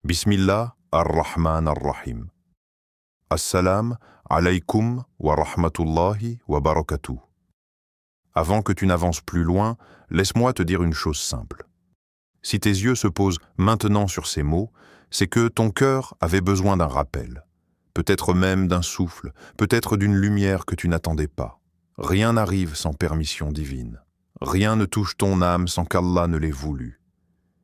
Bismillah ar-Rahman ar-Rahim. Assalam alaykum wa rahmatullahi wa barakatuh. Avant que tu n'avances plus loin, laisse-moi te dire une chose simple. Si tes yeux se posent maintenant sur ces mots, c'est que ton cœur avait besoin d'un rappel, peut-être même d'un souffle, peut-être d'une lumière que tu n'attendais pas. Rien n'arrive sans permission divine. Rien ne touche ton âme sans qu'Allah ne l'ait voulu.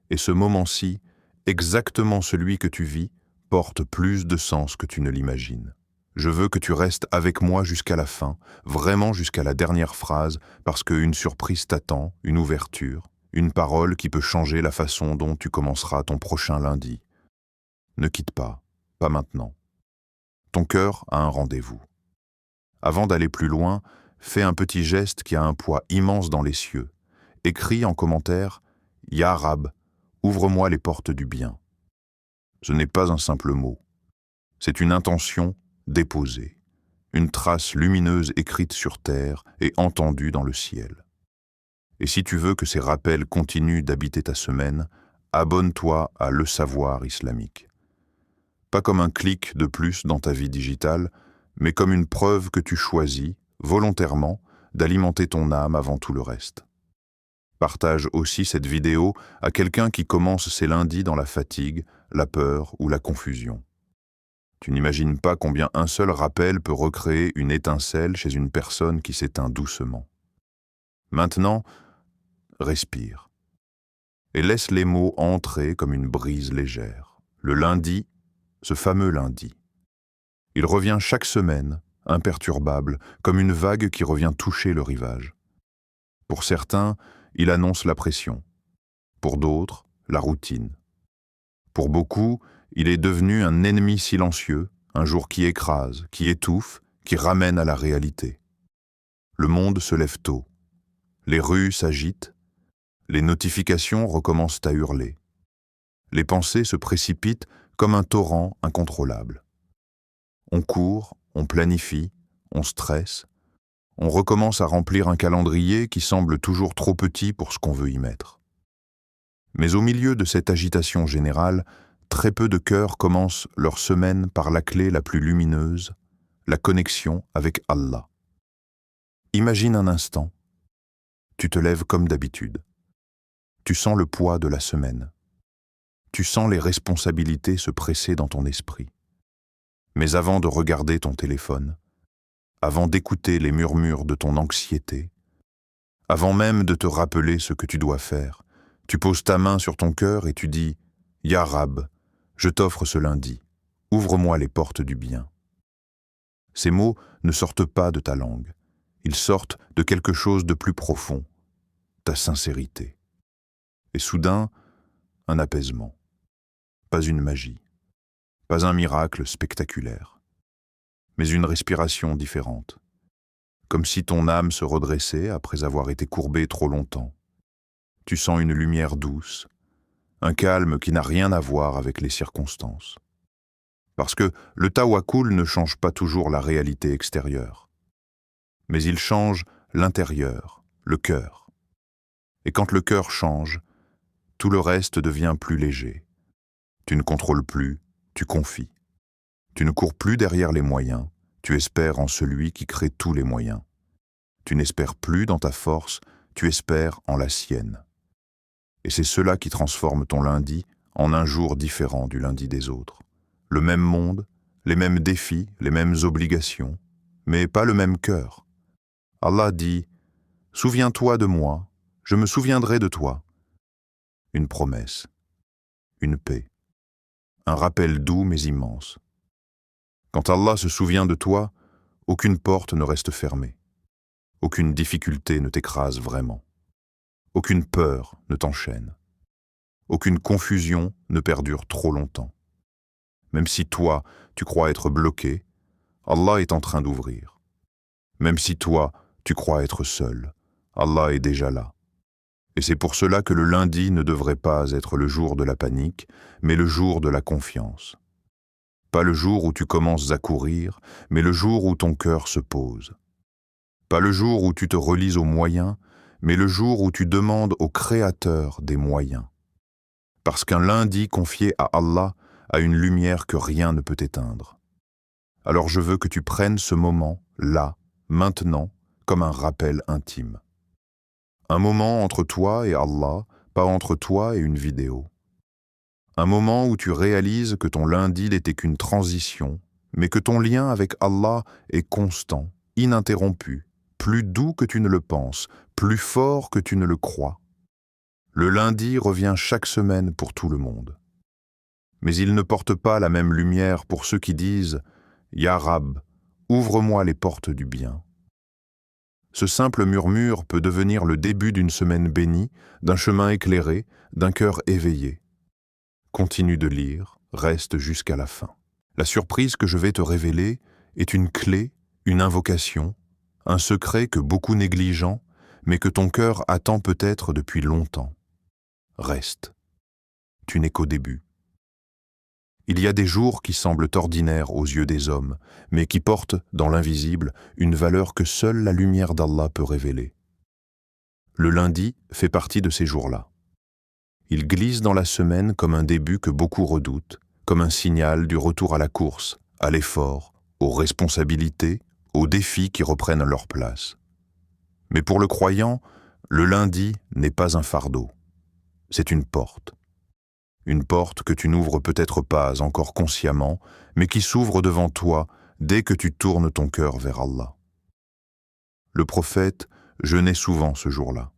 Et ce moment-ci, exactement celui que tu vis, porte plus de sens que tu ne l'imagines. Je veux que tu restes avec moi jusqu'à la fin, vraiment jusqu'à la dernière phrase, parce qu'une surprise t'attend, une ouverture, une parole qui peut changer la façon dont tu commenceras ton prochain lundi. Ne quitte pas maintenant. Ton cœur a un rendez-vous. Avant d'aller plus loin, fais un petit geste qui a un poids immense dans les cieux. Écris en commentaire « Ya Rab, ouvre-moi les portes du bien ». Ce n'est pas un simple mot. C'est une intention déposée, une trace lumineuse écrite sur terre et entendue dans le ciel. Et si tu veux que ces rappels continuent d'habiter ta semaine, abonne-toi à Le Savoir Islamique. Pas comme un clic de plus dans ta vie digitale, mais comme une preuve que tu choisis, volontairement, d'alimenter ton âme avant tout le reste. Partage aussi cette vidéo à quelqu'un qui commence ses lundis dans la fatigue, la peur ou la confusion. Tu n'imagines pas combien un seul rappel peut recréer une étincelle chez une personne qui s'éteint doucement. Maintenant, respire et laisse les mots entrer comme une brise légère. Le lundi, ce fameux lundi. Il revient chaque semaine, imperturbable, comme une vague qui revient toucher le rivage. Pour certains, il annonce la pression. Pour d'autres, la routine. Pour beaucoup, il est devenu un ennemi silencieux, un jour qui écrase, qui étouffe, qui ramène à la réalité. Le monde se lève tôt. Les rues s'agitent. Les notifications recommencent à hurler. Les pensées se précipitent comme un torrent incontrôlable. On court, on planifie, on stresse. On recommence à remplir un calendrier qui semble toujours trop petit pour ce qu'on veut y mettre. Mais au milieu de cette agitation générale, très peu de cœurs commencent leur semaine par la clé la plus lumineuse, la connexion avec Allah. Imagine un instant, tu te lèves comme d'habitude. Tu sens le poids de la semaine. Tu sens les responsabilités se presser dans ton esprit. Mais avant de regarder ton téléphone, avant d'écouter les murmures de ton anxiété, avant même de te rappeler ce que tu dois faire, tu poses ta main sur ton cœur et tu dis « Ya Rab, je t'offre ce lundi, ouvre-moi les portes du bien ». Ces mots ne sortent pas de ta langue, ils sortent de quelque chose de plus profond, ta sincérité. Et soudain, un apaisement, pas une magie, pas un miracle spectaculaire, mais une respiration différente, comme si ton âme se redressait après avoir été courbée trop longtemps. Tu sens une lumière douce, un calme qui n'a rien à voir avec les circonstances. Parce que le tawakkul ne change pas toujours la réalité extérieure, mais il change l'intérieur, le cœur. Et quand le cœur change, tout le reste devient plus léger. Tu ne contrôles plus, tu confies. Tu ne cours plus derrière les moyens, tu espères en celui qui crée tous les moyens. Tu n'espères plus dans ta force, tu espères en la sienne. Et c'est cela qui transforme ton lundi en un jour différent du lundi des autres. Le même monde, les mêmes défis, les mêmes obligations, mais pas le même cœur. Allah dit « Souviens-toi de moi, je me souviendrai de toi ». Une promesse, une paix, un rappel doux mais immense. Quand Allah se souvient de toi, aucune porte ne reste fermée. Aucune difficulté ne t'écrase vraiment. Aucune peur ne t'enchaîne. Aucune confusion ne perdure trop longtemps. Même si toi, tu crois être bloqué, Allah est en train d'ouvrir. Même si toi, tu crois être seul, Allah est déjà là. Et c'est pour cela que le lundi ne devrait pas être le jour de la panique, mais le jour de la confiance. Pas le jour où tu commences à courir, mais le jour où ton cœur se pose. Pas le jour où tu te relies aux moyens, mais le jour où tu demandes au Créateur des moyens. Parce qu'un lundi confié à Allah à une lumière que rien ne peut éteindre. Alors je veux que tu prennes ce moment, là, maintenant, comme un rappel intime. Un moment entre toi et Allah, pas entre toi et une vidéo. Un moment où tu réalises que ton lundi n'était qu'une transition, mais que ton lien avec Allah est constant, ininterrompu, plus doux que tu ne le penses, plus fort que tu ne le crois. Le lundi revient chaque semaine pour tout le monde. Mais il ne porte pas la même lumière pour ceux qui disent « Ya Rab, ouvre-moi les portes du bien ». Ce simple murmure peut devenir le début d'une semaine bénie, d'un chemin éclairé, d'un cœur éveillé. Continue de lire, reste jusqu'à la fin. La surprise que je vais te révéler est une clé, une invocation, un secret que beaucoup négligent, mais que ton cœur attend peut-être depuis longtemps. Reste. Tu n'es qu'au début. Il y a des jours qui semblent ordinaires aux yeux des hommes, mais qui portent, dans l'invisible, une valeur que seule la lumière d'Allah peut révéler. Le lundi fait partie de ces jours-là. Il glisse dans la semaine comme un début que beaucoup redoutent, comme un signal du retour à la course, à l'effort, aux responsabilités, aux défis qui reprennent leur place. Mais pour le croyant, le lundi n'est pas un fardeau. C'est une porte. Une porte que tu n'ouvres peut-être pas encore consciemment, mais qui s'ouvre devant toi dès que tu tournes ton cœur vers Allah. Le prophète jeûnait souvent ce jour-là.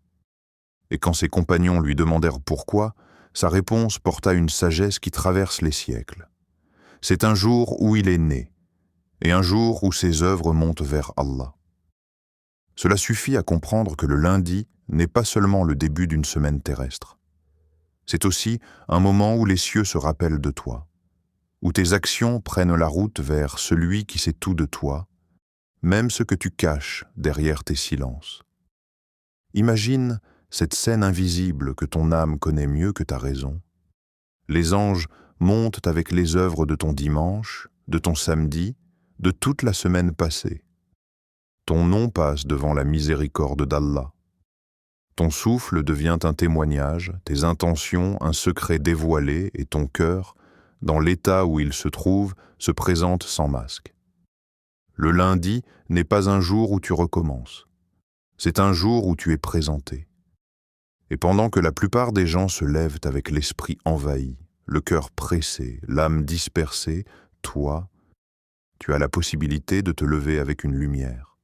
Et quand ses compagnons lui demandèrent pourquoi, sa réponse porta une sagesse qui traverse les siècles. C'est un jour où il est né, et un jour où ses œuvres montent vers Allah. Cela suffit à comprendre que le lundi n'est pas seulement le début d'une semaine terrestre. C'est aussi un moment où les cieux se rappellent de toi, où tes actions prennent la route vers celui qui sait tout de toi, même ce que tu caches derrière tes silences. Imagine cette scène invisible que ton âme connaît mieux que ta raison. Les anges montent avec les œuvres de ton dimanche, de ton samedi, de toute la semaine passée. Ton nom passe devant la miséricorde d'Allah. Ton souffle devient un témoignage, tes intentions un secret dévoilé et ton cœur, dans l'état où il se trouve, se présente sans masque. Le lundi n'est pas un jour où tu recommences. C'est un jour où tu es présenté. Et pendant que la plupart des gens se lèvent avec l'esprit envahi, le cœur pressé, l'âme dispersée, toi, tu as la possibilité de te lever avec une lumière.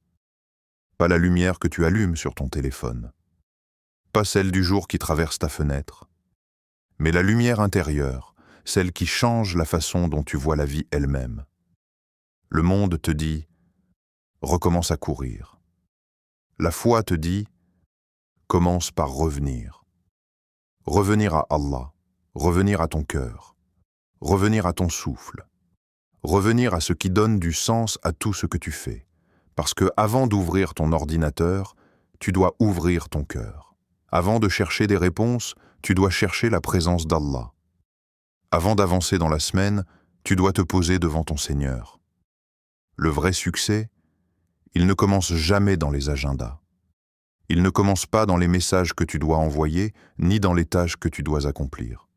Pas la lumière que tu allumes sur ton téléphone. Pas celle du jour qui traverse ta fenêtre, mais la lumière intérieure, celle qui change la façon dont tu vois la vie elle-même. Le monde te dit « recommence à courir ». La foi te dit « commence par revenir ». Revenir à Allah, revenir à ton cœur, revenir à ton souffle, revenir à ce qui donne du sens à tout ce que tu fais. Parce que avant d'ouvrir ton ordinateur, tu dois ouvrir ton cœur. Avant de chercher des réponses, tu dois chercher la présence d'Allah. Avant d'avancer dans la semaine, tu dois te poser devant ton Seigneur. Le vrai succès, il ne commence jamais dans les agendas. Il ne commence pas dans les messages que tu dois envoyer, ni dans les tâches que tu dois accomplir.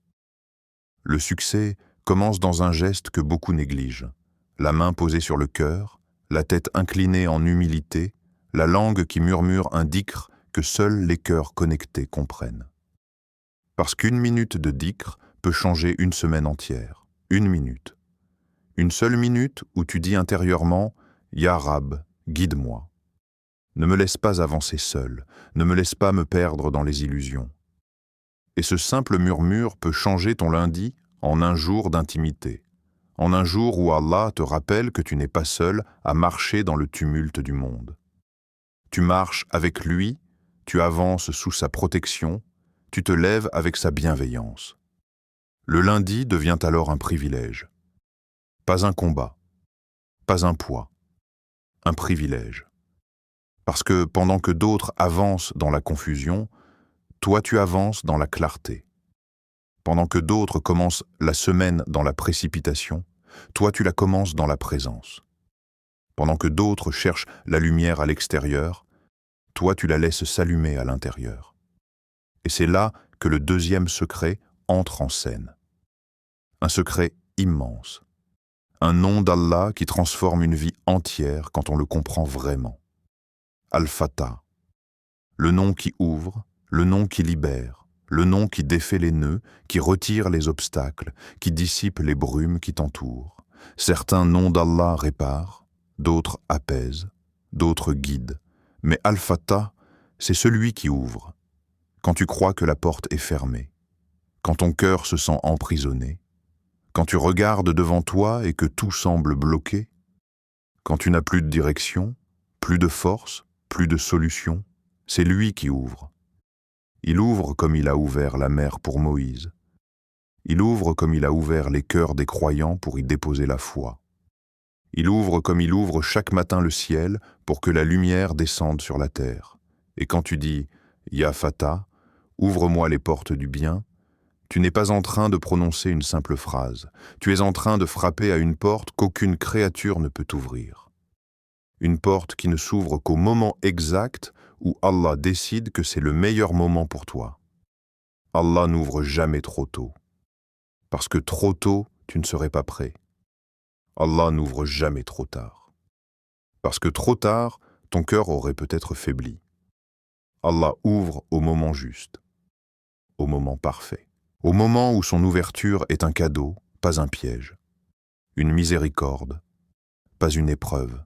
Le succès commence dans un geste que beaucoup négligent. La main posée sur le cœur, la tête inclinée en humilité, la langue qui murmure un dhikr que seuls les cœurs connectés comprennent. Parce qu'une minute de dhikr peut changer une semaine entière. Une minute. Une seule minute où tu dis intérieurement « Ya Rab, guide-moi ». Ne me laisse pas avancer seul, ne me laisse pas me perdre dans les illusions. Et ce simple murmure peut changer ton lundi en un jour d'intimité, en un jour où Allah te rappelle que tu n'es pas seul à marcher dans le tumulte du monde. Tu marches avec lui, tu avances sous sa protection, tu te lèves avec sa bienveillance. Le lundi devient alors un privilège. Pas un combat, pas un poids, un privilège. Parce que pendant que d'autres avancent dans la confusion, toi tu avances dans la clarté. Pendant que d'autres commencent la semaine dans la précipitation, toi tu la commences dans la présence. Pendant que d'autres cherchent la lumière à l'extérieur, toi tu la laisses s'allumer à l'intérieur. Et c'est là que le deuxième secret entre en scène. Un secret immense. Un nom d'Allah qui transforme une vie entière quand on le comprend vraiment. Al-Fatah, le nom qui ouvre, le nom qui libère, le nom qui défait les nœuds, qui retire les obstacles, qui dissipe les brumes qui t'entourent. Certains noms d'Allah réparent, d'autres apaisent, d'autres guident. Mais Al-Fatah, c'est celui qui ouvre. Quand tu crois que la porte est fermée, quand ton cœur se sent emprisonné, quand tu regardes devant toi et que tout semble bloqué, quand tu n'as plus de direction, plus de force, plus de solution, c'est lui qui ouvre. Il ouvre comme il a ouvert la mer pour Moïse. Il ouvre comme il a ouvert les cœurs des croyants pour y déposer la foi. Il ouvre comme il ouvre chaque matin le ciel pour que la lumière descende sur la terre. Et quand tu dis « Ya Fatah, ouvre-moi les portes du bien », tu n'es pas en train de prononcer une simple phrase. Tu es en train de frapper à une porte qu'aucune créature ne peut ouvrir. Une porte qui ne s'ouvre qu'au moment exact où Allah décide que c'est le meilleur moment pour toi. Allah n'ouvre jamais trop tôt. Parce que trop tôt, tu ne serais pas prêt. Allah n'ouvre jamais trop tard. Parce que trop tard, ton cœur aurait peut-être faibli. Allah ouvre au moment juste, au moment parfait, au moment où son ouverture est un cadeau, pas un piège, une miséricorde, pas une épreuve.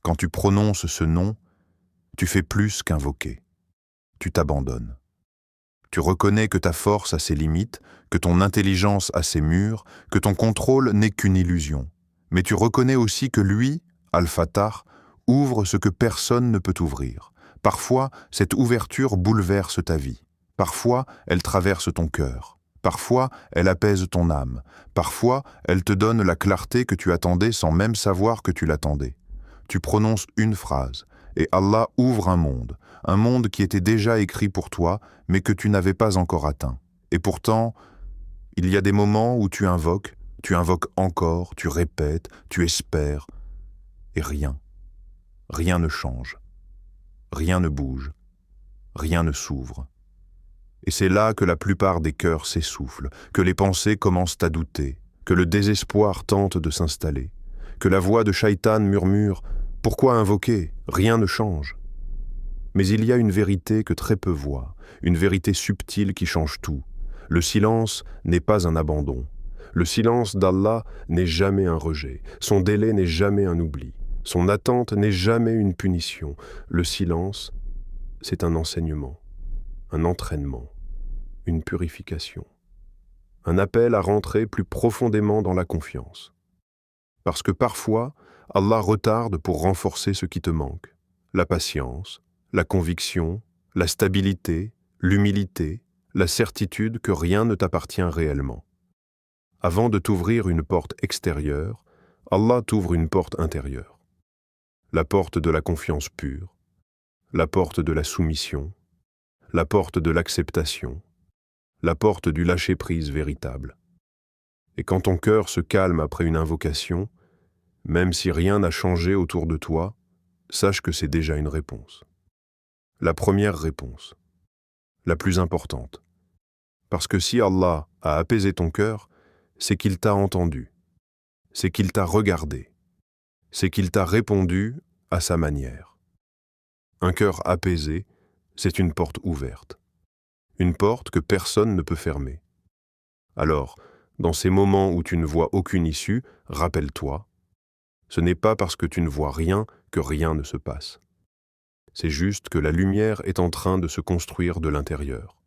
Quand tu prononces ce nom, tu fais plus qu'invoquer. Tu t'abandonnes. Tu reconnais que ta force a ses limites, que ton intelligence a ses murs, que ton contrôle n'est qu'une illusion. Mais tu reconnais aussi que lui, Al-Fatah, ouvre ce que personne ne peut ouvrir. Parfois, cette ouverture bouleverse ta vie. Parfois, elle traverse ton cœur. Parfois, elle apaise ton âme. Parfois, elle te donne la clarté que tu attendais sans même savoir que tu l'attendais. Tu prononces une phrase, et Allah ouvre un monde qui était déjà écrit pour toi, mais que tu n'avais pas encore atteint. Et pourtant, il y a des moments où tu invoques encore, tu répètes, tu espères, et rien ne change, rien ne bouge, rien ne s'ouvre. Et c'est là que la plupart des cœurs s'essoufflent, que les pensées commencent à douter, que le désespoir tente de s'installer, que la voix de Shaitan murmure « Pourquoi invoquer? Rien ne change ». Mais il y a une vérité que très peu voient, une vérité subtile qui change tout. Le silence n'est pas un abandon. Le silence d'Allah n'est jamais un rejet. Son délai n'est jamais un oubli. Son attente n'est jamais une punition. Le silence, c'est un enseignement, un entraînement, une purification. Un appel à rentrer plus profondément dans la confiance. Parce que parfois, Allah retarde pour renforcer ce qui te manque. La patience, la conviction, la stabilité, l'humilité, la certitude que rien ne t'appartient réellement. Avant de t'ouvrir une porte extérieure, Allah t'ouvre une porte intérieure. La porte de la confiance pure, la porte de la soumission, la porte de l'acceptation, la porte du lâcher-prise véritable. Et quand ton cœur se calme après une invocation, même si rien n'a changé autour de toi, sache que c'est déjà une réponse. La première réponse, la plus importante. Parce que si Allah a apaisé ton cœur, c'est qu'il t'a entendu, c'est qu'il t'a regardé, c'est qu'il t'a répondu à sa manière. Un cœur apaisé, c'est une porte ouverte. Une porte que personne ne peut fermer. Alors, dans ces moments où tu ne vois aucune issue, rappelle-toi, ce n'est pas parce que tu ne vois rien que rien ne se passe. C'est juste que la lumière est en train de se construire de l'intérieur.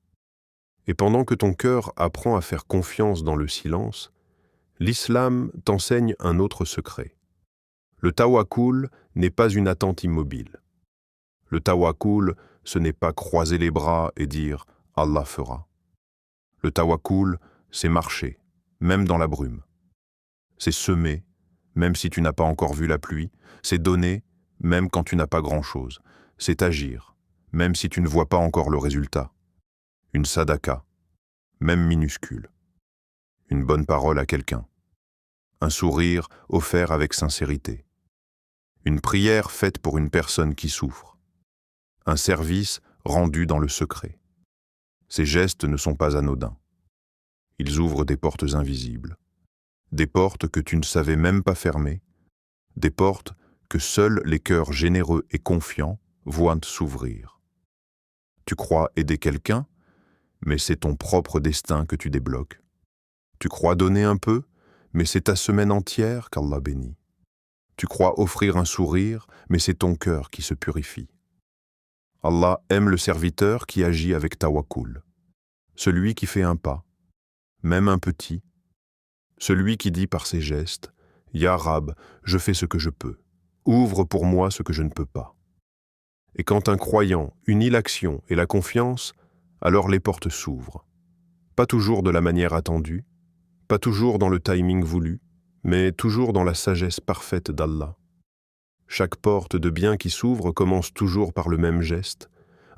Et pendant que ton cœur apprend à faire confiance dans le silence, l'islam t'enseigne un autre secret. Le tawakkul n'est pas une attente immobile. Le tawakkul, ce n'est pas croiser les bras et dire « Allah fera ». Le tawakkul, c'est marcher, même dans la brume. C'est semer, même si tu n'as pas encore vu la pluie. C'est donner, même quand tu n'as pas grand-chose. C'est agir, même si tu ne vois pas encore le résultat. Une sadaka, même minuscule. Une bonne parole à quelqu'un. Un sourire offert avec sincérité. Une prière faite pour une personne qui souffre. Un service rendu dans le secret. Ces gestes ne sont pas anodins. Ils ouvrent des portes invisibles. des portes que tu ne savais même pas fermer, des portes que seuls les cœurs généreux et confiants voient s'ouvrir. Tu crois aider quelqu'un, mais c'est ton propre destin que tu débloques. Tu crois donner un peu, mais c'est ta semaine entière qu'Allah bénit. Tu crois offrir un sourire, mais c'est ton cœur qui se purifie. Allah aime le serviteur qui agit avec tawakkul, celui qui fait un pas, même un petit, celui qui dit par ses gestes « Ya Rab, je fais ce que je peux, ouvre pour moi ce que je ne peux pas ». Et quand un croyant unit l'action et la confiance, alors les portes s'ouvrent. Pas toujours de la manière attendue, pas toujours dans le timing voulu, mais toujours dans la sagesse parfaite d'Allah. Chaque porte de bien qui s'ouvre commence toujours par le même geste,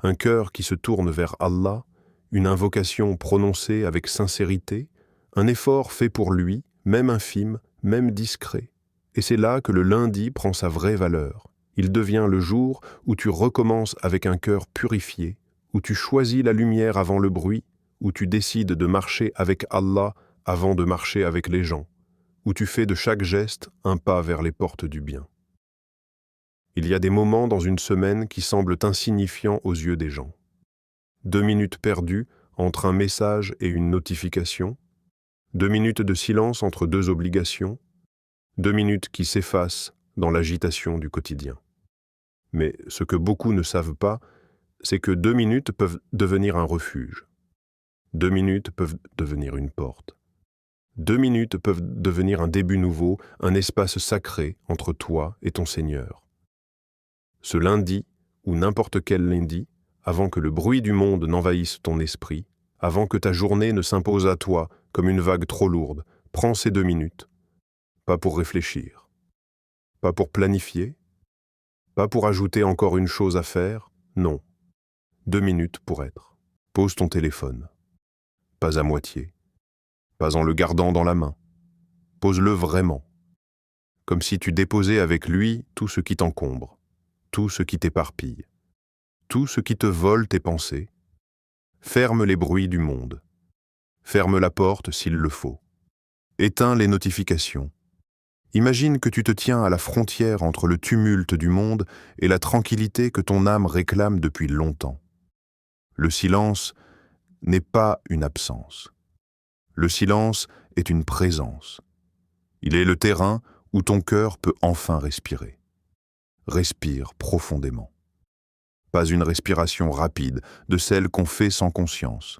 un cœur qui se tourne vers Allah, une invocation prononcée avec sincérité, un effort fait pour lui, même infime, même discret. Et c'est là que le lundi prend sa vraie valeur. Il devient le jour où tu recommences avec un cœur purifié, où tu choisis la lumière avant le bruit, où tu décides de marcher avec Allah avant de marcher avec les gens, où tu fais de chaque geste un pas vers les portes du bien. Il y a des moments dans une semaine qui semblent insignifiants aux yeux des gens. 2 minutes perdues entre un message et une notification, 2 minutes de silence entre 2 obligations, 2 minutes qui s'effacent dans l'agitation du quotidien. Mais ce que beaucoup ne savent pas, c'est que 2 minutes peuvent devenir un refuge. 2 minutes peuvent devenir une porte. 2 minutes peuvent devenir un début nouveau, un espace sacré entre toi et ton Seigneur. Ce lundi, ou n'importe quel lundi, avant que le bruit du monde n'envahisse ton esprit, avant que ta journée ne s'impose à toi comme une vague trop lourde, prends ces 2 minutes. Pas pour réfléchir, pas pour planifier, pas pour ajouter encore une chose à faire, non. 2 minutes pour être. Pose ton téléphone. Pas à moitié. Pas en le gardant dans la main. Pose-le vraiment. Comme si tu déposais avec lui tout ce qui t'encombre, tout ce qui t'éparpille, tout ce qui te vole tes pensées. Ferme les bruits du monde. Ferme la porte s'il le faut. Éteins les notifications. Imagine que tu te tiens à la frontière entre le tumulte du monde et la tranquillité que ton âme réclame depuis longtemps. Le silence n'est pas une absence. Le silence est une présence. Il est le terrain où ton cœur peut enfin respirer. Respire profondément. Pas une respiration rapide, de celle qu'on fait sans conscience.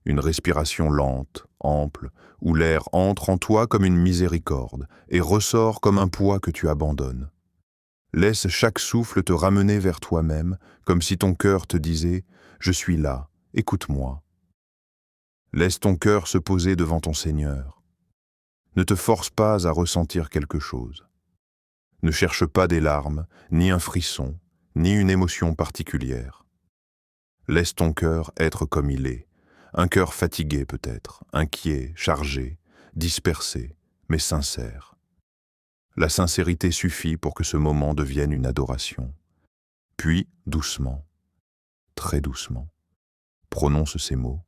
Une respiration lente, ample, où l'air entre en toi comme une miséricorde et ressort comme un poids que tu abandonnes. Laisse chaque souffle te ramener vers toi-même, comme si ton cœur te disait « Je suis là, écoute-moi ». Laisse ton cœur se poser devant ton Seigneur. Ne te force pas à ressentir quelque chose. Ne cherche pas des larmes, ni un frisson, ni une émotion particulière. Laisse ton cœur être comme il est, un cœur fatigué peut-être, inquiet, chargé, dispersé, mais sincère. La sincérité suffit pour que ce moment devienne une adoration. Puis, doucement, très doucement, prononce ces mots.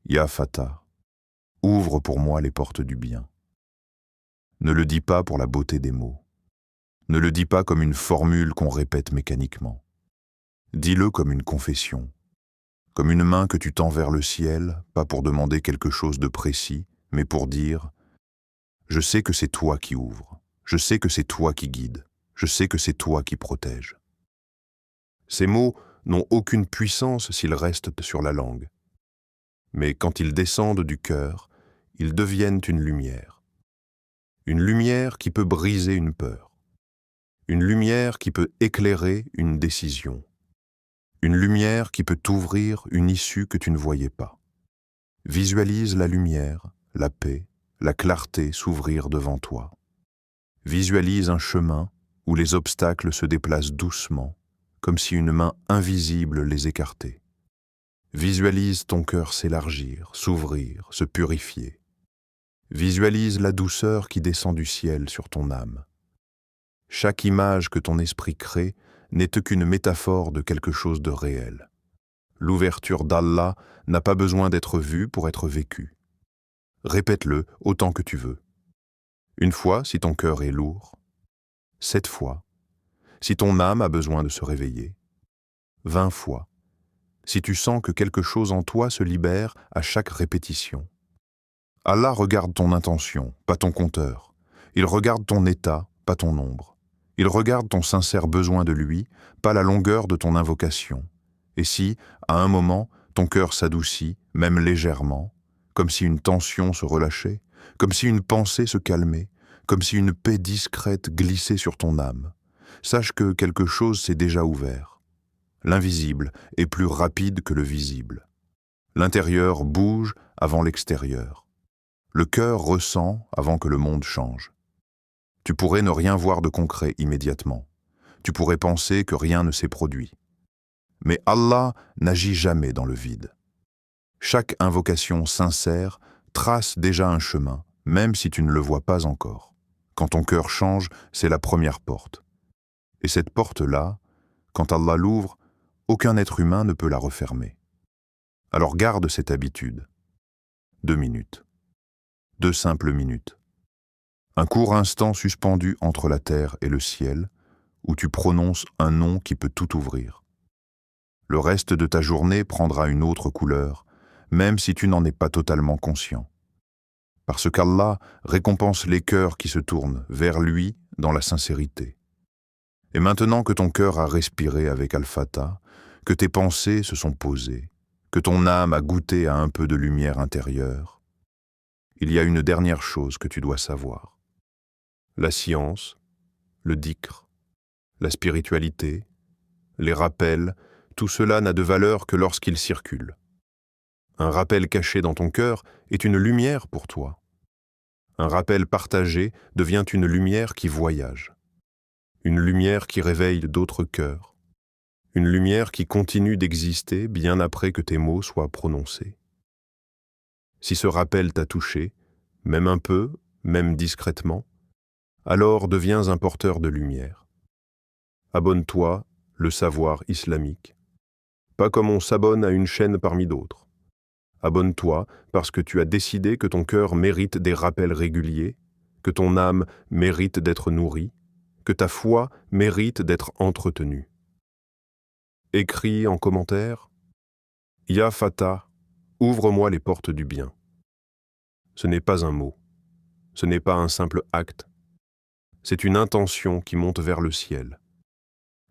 Ya Fatah, ouvre pour moi les portes du bien. Ne le dis pas pour la beauté des mots. Ne le dis pas comme une formule qu'on répète mécaniquement. Dis-le comme une confession, comme une main que tu tends vers le ciel, pas pour demander quelque chose de précis, mais pour dire « Je sais que c'est toi qui ouvres, je sais que c'est toi qui guides, je sais que c'est toi qui protèges. » Ces mots n'ont aucune puissance s'ils restent sur la langue. Mais quand ils descendent du cœur, ils deviennent une lumière. Une lumière qui peut briser une peur. Une lumière qui peut éclairer une décision. Une lumière qui peut t'ouvrir une issue que tu ne voyais pas. Visualise la lumière, la paix, la clarté s'ouvrir devant toi. Visualise un chemin où les obstacles se déplacent doucement, comme si une main invisible les écartait. Visualise ton cœur s'élargir, s'ouvrir, se purifier. Visualise la douceur qui descend du ciel sur ton âme. Chaque image que ton esprit crée n'est qu'une métaphore de quelque chose de réel. L'ouverture d'Allah n'a pas besoin d'être vue pour être vécue. Répète-le autant que tu veux. Une fois si ton cœur est lourd. 7 fois si ton âme a besoin de se réveiller. 20 fois si tu sens que quelque chose en toi se libère à chaque répétition. Allah regarde ton intention, pas ton compteur. Il regarde ton état, pas ton nombre. Il regarde ton sincère besoin de lui, pas la longueur de ton invocation. Et si, à un moment, ton cœur s'adoucit, même légèrement, comme si une tension se relâchait, comme si une pensée se calmait, comme si une paix discrète glissait sur ton âme, sache que quelque chose s'est déjà ouvert. L'invisible est plus rapide que le visible. L'intérieur bouge avant l'extérieur. Le cœur ressent avant que le monde change. Tu pourrais ne rien voir de concret immédiatement. Tu pourrais penser que rien ne s'est produit. Mais Allah n'agit jamais dans le vide. Chaque invocation sincère trace déjà un chemin, même si tu ne le vois pas encore. Quand ton cœur change, c'est la première porte. Et cette porte-là, quand Allah l'ouvre, aucun être humain ne peut la refermer. Alors garde cette habitude. 2 minutes. 2 simples minutes. Un court instant suspendu entre la terre et le ciel, où tu prononces un nom qui peut tout ouvrir. Le reste de ta journée prendra une autre couleur, même si tu n'en es pas totalement conscient. Parce qu'Allah récompense les cœurs qui se tournent vers lui dans la sincérité. Et maintenant que ton cœur a respiré avec Al-Fatah, que tes pensées se sont posées, que ton âme a goûté à un peu de lumière intérieure, il y a une dernière chose que tu dois savoir. La science, le dhikr, la spiritualité, les rappels, tout cela n'a de valeur que lorsqu'il circule. Un rappel caché dans ton cœur est une lumière pour toi. Un rappel partagé devient une lumière qui voyage. Une lumière qui réveille d'autres cœurs. Une lumière qui continue d'exister bien après que tes mots soient prononcés. Si ce rappel t'a touché, même un peu, même discrètement, alors deviens un porteur de lumière. Abonne-toi, le savoir islamique. Pas comme on s'abonne à une chaîne parmi d'autres. Abonne-toi parce que tu as décidé que ton cœur mérite des rappels réguliers, que ton âme mérite d'être nourrie, que ta foi mérite d'être entretenue. Écris en commentaire « Ya Fatah, ouvre-moi les portes du bien ». Ce n'est pas un mot, ce n'est pas un simple acte, c'est une intention qui monte vers le ciel.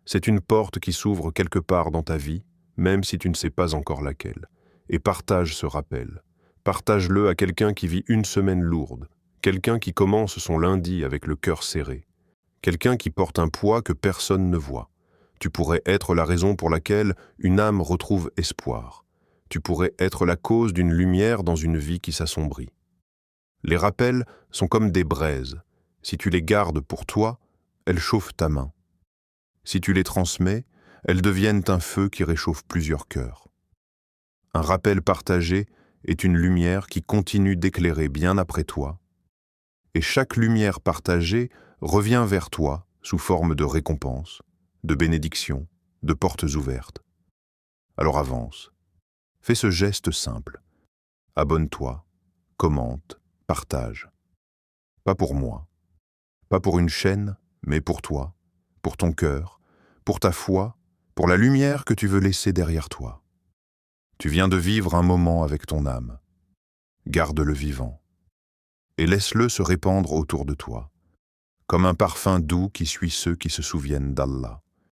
C'est une porte qui s'ouvre quelque part dans ta vie, même si tu ne sais pas encore laquelle. Et partage ce rappel. Partage-le à quelqu'un qui vit une semaine lourde, quelqu'un qui commence son lundi avec le cœur serré, quelqu'un qui porte un poids que personne ne voit. Tu pourrais être la raison pour laquelle une âme retrouve espoir. Tu pourrais être la cause d'une lumière dans une vie qui s'assombrit. Les rappels sont comme des braises. Si tu les gardes pour toi, elles chauffent ta main. Si tu les transmets, elles deviennent un feu qui réchauffe plusieurs cœurs. Un rappel partagé est une lumière qui continue d'éclairer bien après toi, et chaque lumière partagée revient vers toi sous forme de récompense, de bénédiction, de portes ouvertes. Alors avance, fais ce geste simple. Abonne-toi, commente, partage. Pas pour moi, pas pour une chaîne, mais pour toi, pour ton cœur, pour ta foi, pour la lumière que tu veux laisser derrière toi. Tu viens de vivre un moment avec ton âme. Garde-le vivant et laisse-le se répandre autour de toi, comme un parfum doux qui suit ceux qui se souviennent d'Allah.